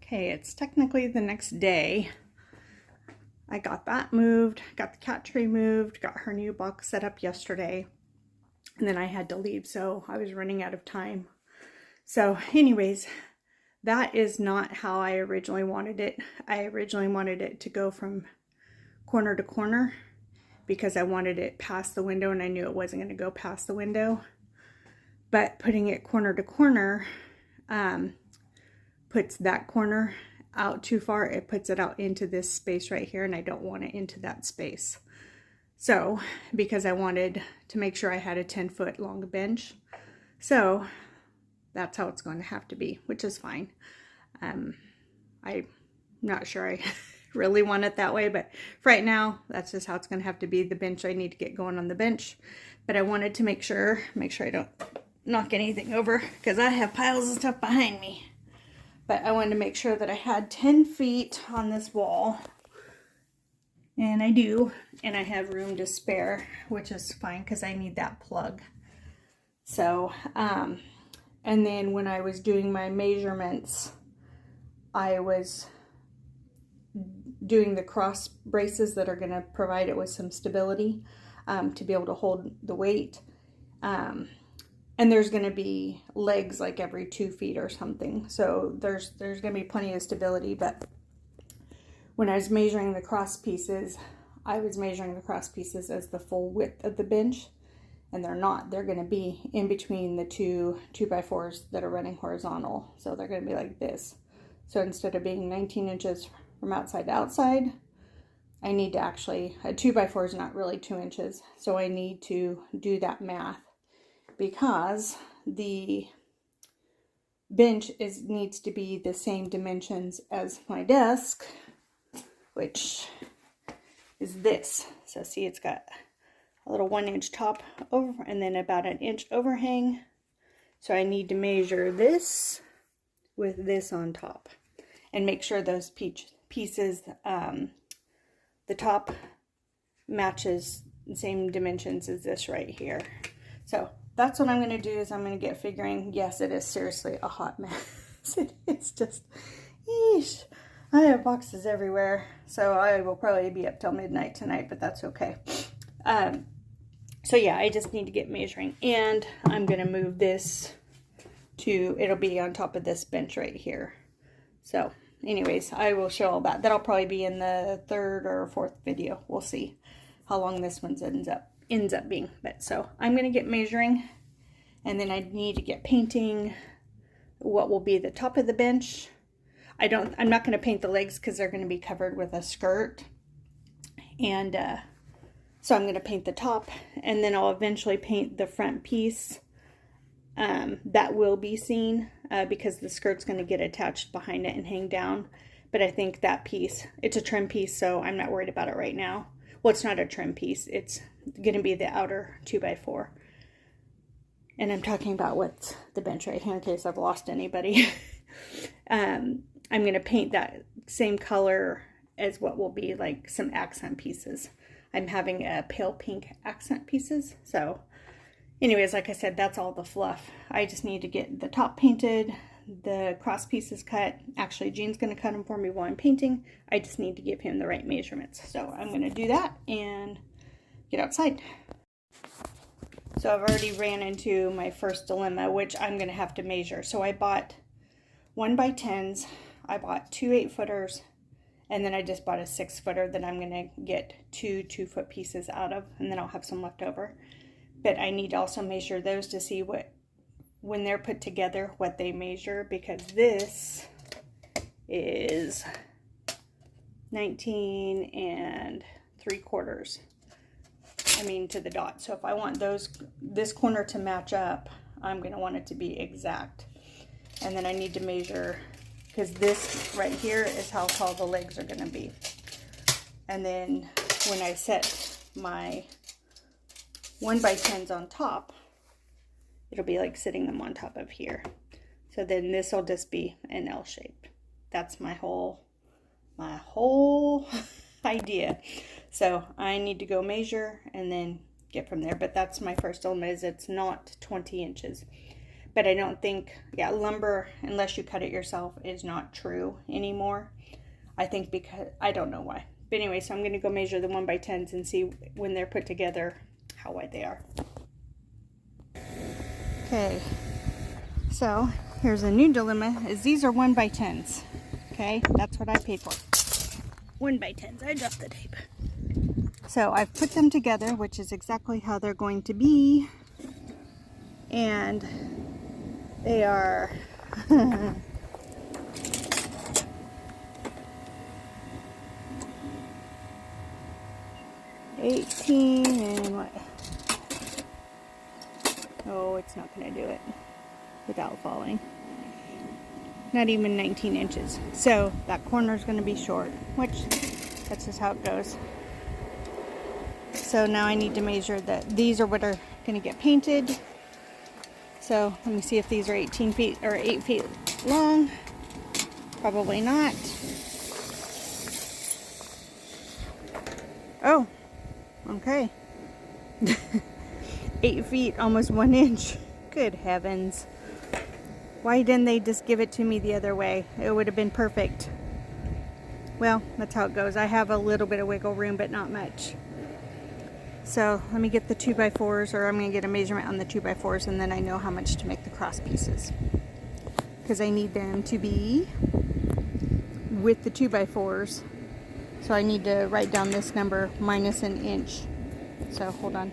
Okay, it's technically the next day. I got that moved, got the cat tree moved, got her new box set up yesterday, and then I had to leave, so I was running out of time. So anyways, that is not how I originally wanted it. I originally wanted it to go from corner to corner because I wanted it past the window and I knew it wasn't going to go past the window. But putting it corner to corner puts that corner out too far. It puts it out into this space right here, and I don't want it into that space. So because I wanted to make sure I had a 10-foot long bench, so that's how it's going to have to be, which is fine. I'm not sure I really want it that way, but for right now, that's just how it's going to have to be. The bench, I need to get going on the bench, but I wanted to make sure I don't knock anything over because I have piles of stuff behind me. But I wanted to make sure that I had 10 feet on this wall, and I do, and I have room to spare, which is fine because I need that plug. So, and then when I was doing my measurements, I was doing the cross braces that are going to provide it with some stability to be able to hold the weight. And there's going to be legs like every 2 feet or something. So there's going to be plenty of stability. But when I was measuring the cross pieces, I was measuring the cross pieces as the full width of the bench. And they're not. They're going to be in between the two 2x4s that are running horizontal. So they're going to be like this. So instead of being 19 inches from outside to outside, I need to actually, a 2x4 is not really 2 inches. So I need to do that math because the bench needs to be the same dimensions as my desk, which is this. So see, it's got a little 1-inch top over and then about an inch overhang. So I need to measure this with this on top and make sure those pieces, the top matches the same dimensions as this right here. So that's what I'm going to do is I'm going to get figuring. Yes, it is seriously a hot mess. It's just, yeesh. I have boxes everywhere. So I will probably be up till midnight tonight, but that's okay. So yeah, I just need to get measuring, and I'm going to move this to, it'll be on top of this bench right here. So anyways, I will show all that. That'll probably be in the 3rd or 4th video. We'll see how long this one ends up being. But so I'm going to get measuring, and then I need to get painting what will be the top of the bench. I'm not going to paint the legs because they're going to be covered with a skirt. And so I'm going to paint the top, and then I'll eventually paint the front piece. That will be seen because the skirt's going to get attached behind it and hang down. But I think that piece, it's a trim piece, so I'm not worried about it right now. Well, it's not a trim piece. It's going to be the outer 2x4. And I'm talking about what's the bench right here in case I've lost anybody. I'm going to paint that same color as what will be like some accent pieces. I'm having a pale pink accent pieces. So anyways, like I said, that's all the fluff. I just need to get the top painted, the cross pieces cut. Actually, Gene's going to cut them for me while I'm painting. I just need to give him the right measurements. So I'm going to do that and get outside. So I've already ran into my first dilemma, which I'm going to have to measure. So I bought 1x10s. I bought 2 8-footers. And then I just bought a 6-footer that I'm going to get 2 2-foot pieces out of. And then I'll have some left over. But I need to also measure those to see what, when they're put together, what they measure. Because this is 19 3/4. I mean to the dot. So if I want this corner to match up, I'm going to want it to be exact. And then I need to measure, because this right here is how tall the legs are going to be. And then when I set my 1x10s on top, it'll be like sitting them on top of here. So then this will just be an L shape. That's my whole idea. So I need to go measure and then get from there. But that's my first dilemma, is it's not 20 inches. But I don't think, yeah, lumber, unless you cut it yourself, is not true anymore. I think because, I don't know why. But anyway, so I'm going to go measure the 1x10s and see when they're put together how wide they are. Okay, so here's a new dilemma, is these are 1x10s. Okay, that's what I paid for. 1x10s, I dropped the tape. So I've put them together, which is exactly how they're going to be. And they are 18 and what? Oh, it's not going to do it without falling. Not even 19 inches. So that corner is going to be short, which that's just how it goes. So now I need to measure that these are what are going to get painted. So let me see if these are 18 feet or 8 feet long. Probably not. Oh, okay. 8 feet, almost 1 inch. Good heavens. Why didn't they just give it to me the other way? It would have been perfect. Well, that's how it goes. I have a little bit of wiggle room, but not much. So let me get the 2x4s, or I'm going to get a measurement on the 2x4s, and then I know how much to make the cross pieces. Because I need them to be with the 2x4s. So I need to write down this number minus an inch. So hold on.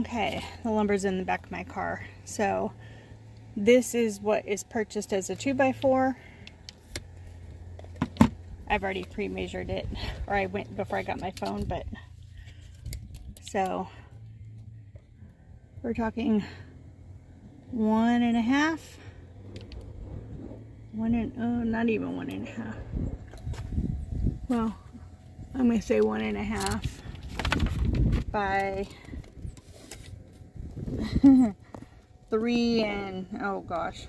Okay, the lumber's in the back of my car. So this is what is purchased as a 2x4. I've already pre-measured it, or I went before I got my phone, but so we're talking 1.5. Not even 1.5. Well, I'm gonna say 1.5 by 3 and, oh gosh,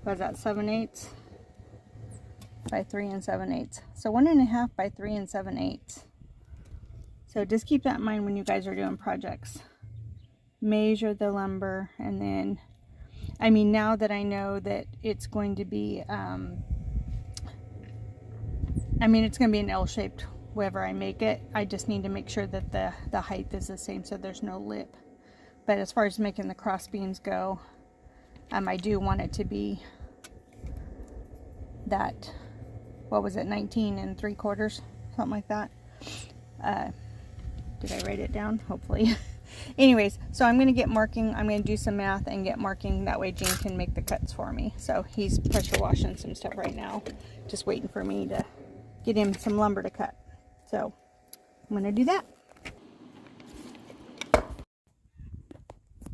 was that 7/8? By 3 7/8. So 1.5 by 3 7/8. So just keep that in mind when you guys are doing projects. Measure the lumber, and then, I mean, now that I know that it's going to be, it's going to be an L-shaped wherever I make it. I just need to make sure that the height is the same so there's no lip. But as far as making the cross beams go, I do want it to be that, what was it, 19 3/4, something like that. Did I write it down? Hopefully. Anyways, so I'm going to get marking. I'm going to do some math and get marking. That way Gene can make the cuts for me. So he's pressure washing some stuff right now. Just waiting for me to get him some lumber to cut. So I'm going to do that.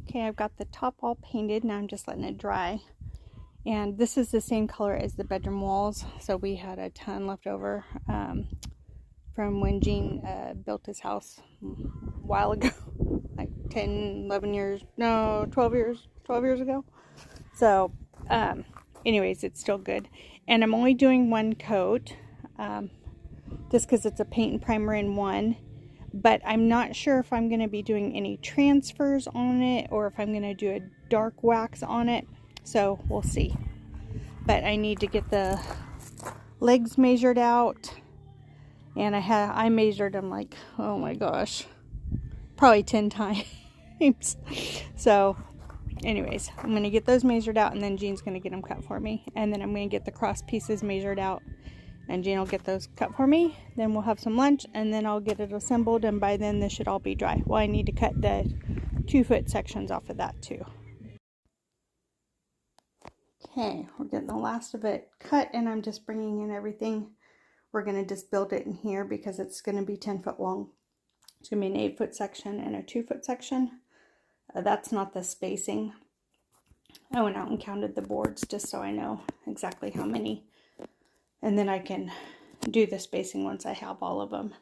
Okay, I've got the top all painted. Now I'm just letting it dry. And this is the same color as the bedroom walls. So we had a ton left over from when Gene built his house a while ago. Like 10, 11 years, no, 12 years ago. So anyways, it's still good. And I'm only doing one coat just because it's a paint and primer in one. But I'm not sure if I'm going to be doing any transfers on it or if I'm going to do a dark wax on it. So we'll see. But I need to get the legs measured out. And I measured them like, oh my gosh, probably 10 times. So anyways, I'm going to get those measured out, and then Gene's going to get them cut for me. And then I'm going to get the cross pieces measured out, and Gene will get those cut for me. Then we'll have some lunch, and then I'll get it assembled, and by then this should all be dry. Well, I need to cut the 2-foot sections off of that too. Okay, we're getting the last of it cut, and I'm just bringing in everything. We're going to just build it in here because it's going to be 10 foot long. It's going to be an 8-foot section and a 2-foot section. That's not the spacing. I went out and counted the boards just so I know exactly how many. And then I can do the spacing once I have all of them.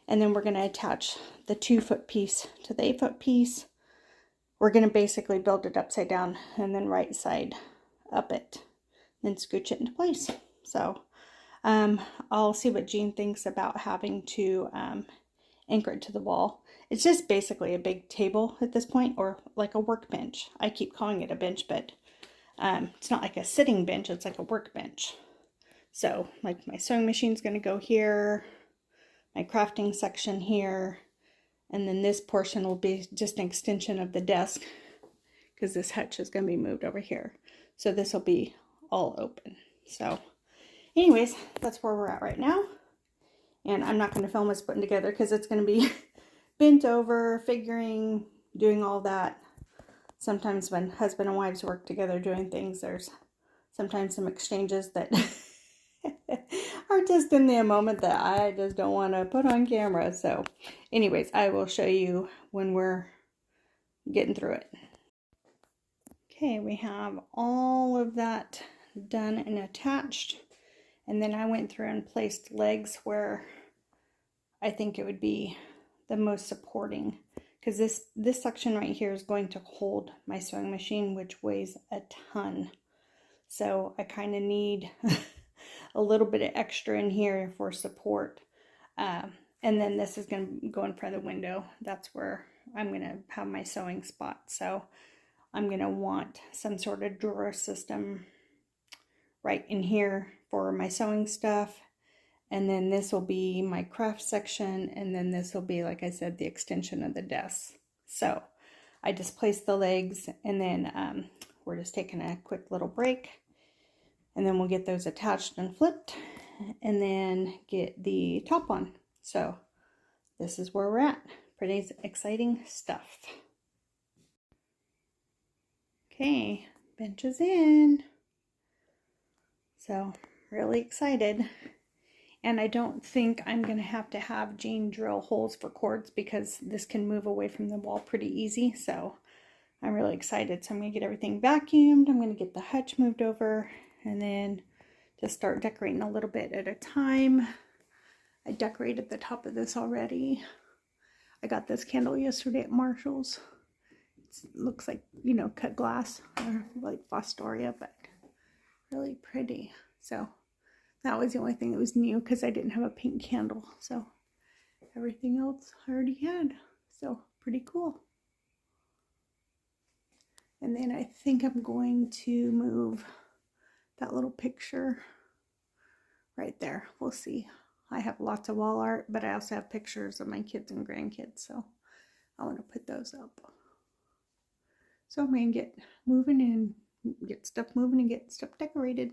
And then we're going to attach the 2-foot piece to the 8-foot piece. We're going to basically build it upside down and then right side up it. Then scooch it into place. So I'll see what Gene thinks about having to anchor it to the wall. It's just basically a big table at this point, or like a workbench. I keep calling it a bench, but It's not like a sitting bench, it's like a workbench. So like my sewing machine's going to go here, my crafting section here, and then this portion will be just an extension of the desk because this hutch is going to be moved over here. So this will be all open. So anyways, that's where we're at right now. And I'm not going to film us putting together because it's going to be bent over, figuring, doing all that. Sometimes when husband and wives work together doing things, there's sometimes some exchanges that are just in the moment that I just don't want to put on camera. So anyways, I will show you when we're getting through it. Okay, we have all of that done and attached. And then I went through and placed legs where I think it would be the most supporting, because this section right here is going to hold my sewing machine, which weighs a ton. So I kind of need a little bit of extra in here for support. And then this is going to go in front of the window. That's where I'm going to have my sewing spot. So I'm going to want some sort of drawer system right in here for my sewing stuff. And then this will be my craft section. And then this will be, like I said, the extension of the desk. So I just placed the legs, and then we're just taking a quick little break. And then we'll get those attached and flipped, and then get the top on. So this is where we're at. Pretty exciting stuff. Okay, bench is in. So really excited. And I don't think I'm going to have Jean drill holes for cords because this can move away from the wall pretty easy. So I'm really excited. So I'm going to get everything vacuumed. I'm going to get the hutch moved over and then just start decorating a little bit at a time. I decorated the top of this already. I got this candle yesterday at Marshall's. It looks like, you know, cut glass or like Fostoria, but really pretty. So that was the only thing that was new because I didn't have a pink candle. So everything else I already had. So pretty cool. And then I think I'm going to move that little picture right there. We'll see. I have lots of wall art, but I also have pictures of my kids and grandkids. So I want to put those up. So I'm going to get moving and get stuff moving and get stuff decorated.